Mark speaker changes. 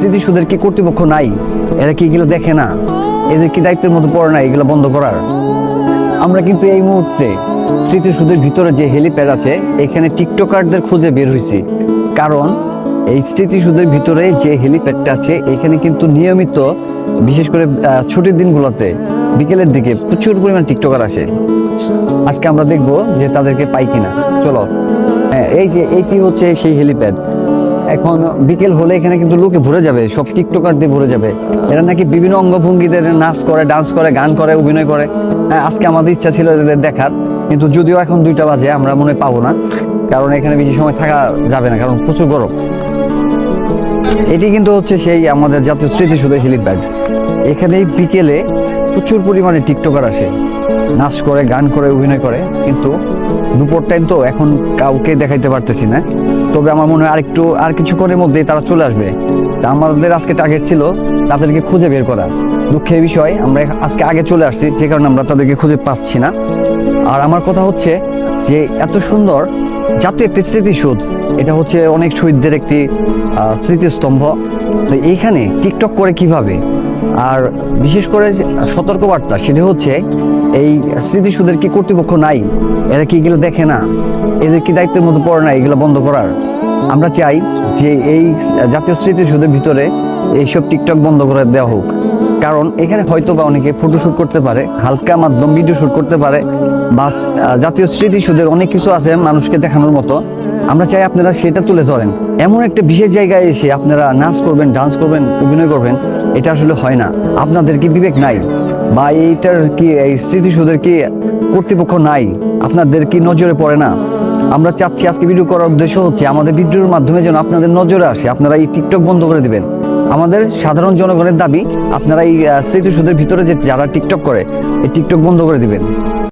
Speaker 1: স্মৃতিসৌধের কি কর্তৃপক্ষ নাই? এরা কি এগুলো দেখে না? এদের কি দায়িত্বের মতো পড়ে না এগুলো বন্ধ করার? আমরা কিন্তু এই মুহূর্তে স্মৃতিসৌধের ভিতরে যে হেলিপ্যাড আছে এখানে টিকটকারদের খুঁজে বের হয়েছি। কারণ এই স্মৃতিসৌধের ভিতরে যে হেলিপ্যাডটা আছে এখানে কিন্তু নিয়মিত, বিশেষ করে ছুটির দিনগুলোতে বিকেলের দিকে প্রচুর পরিমাণ টিকটকার আসে। আজকে আমরা দেখব যে তাদেরকে পাই কিনা। চলো, এই যে এইটি হচ্ছে সেই হেলিপ্যাড। এখন বিকেল হলে এখানে কিন্তু লোকে ভরে যাবে, সব টিকটকার দিয়ে ভরে যাবে। এরা নাকি বিভিন্ন অঙ্গভঙ্গিতে নাচ করে, ডান্স করে, গান করে, অভিনয় করে। আজকে আমাদের ইচ্ছা ছিল এদের দেখার, কিন্তু যদিও এখন 2টা বাজে, আমরা মনে হয় পাবো না, কারণ এখানে বেশি সময় থাকা যাবে না, কারণ প্রচুর গরম। এটি কিন্তু হচ্ছে সেই আমাদের জাতীয় স্মৃতিসৌধের হেলিপ্যাড। এখানে বিকেলে প্রচুর পরিমাণে টিকটকার আসে, নাচ করে, গান করে, অভিনয় করে। কিন্তু দুপুর টাইম তো, এখন কাউকে দেখাইতে পারতেছি না। তবে আমার মনে হয় আর কিছুক্ষণের মধ্যেই তারা চলে আসবে। আমাদের আজকে টার্গেট ছিল তাদেরকে খুঁজে বের করা। দুঃখের বিষয়, আমরা আজকে আগে চলে আসছি, যে কারণে আমরা তাদেরকে খুঁজে পাচ্ছি না। আর আমার কথা হচ্ছে যে এত সুন্দর জাতীয় একটি স্মৃতিসৌধ, এটা হচ্ছে অনেক শহীদদের একটি স্মৃতিস্তম্ভ। তো এইখানে টিকটক করে কিভাবে? আর বিশেষ করে সতর্কবার্তা সেটা হচ্ছে, এই স্মৃতিসৌধের কি কর্তৃপক্ষ নাই? এরা কি এগুলো দেখে না? এদের কি দায়িত্বের মতো পড়ে না এগুলো বন্ধ করার? আমরা চাই যে এই জাতীয় স্মৃতিসৌধের ভিতরে এইসব টিকটক বন্ধ করে দেওয়া হোক। কারণ এখানে হয়তো বা অনেকে ফটোশুট করতে পারে, হালকা মাধ্যম ভিডিও শুট করতে পারে, বা জাতীয় স্মৃতিসৌধের অনেক কিছু আছে মানুষকে দেখানোর মতো। আমরা চাই আপনারা সেটা তুলে ধরেন। এমন একটা বিশেষ জায়গায় এসে আপনারা নাচ করবেন, ডান্স করবেন, অভিনয় করবেন, এটা আসলে হয় না। আপনাদের কি বিবেক নাই? বা এইটার কি, এই স্মৃতিসৌধের কি কর্তৃপক্ষ নাই? আপনাদের কি নজরে পড়ে না? আমরা চাচ্ছি আজকে ভিডিও করার উদ্দেশ্য হচ্ছে আমাদের ভিডিওর মাধ্যমে যেন আপনাদের নজরে আসে, আপনারা এই টিকটক বন্ধ করে দিবেন। আমাদের সাধারণ জনগণের দাবি, আপনারা এই স্মৃতিসৌধের ভিতরে যে যারা টিকটক করে, এই টিকটক বন্ধ করে দিবেন।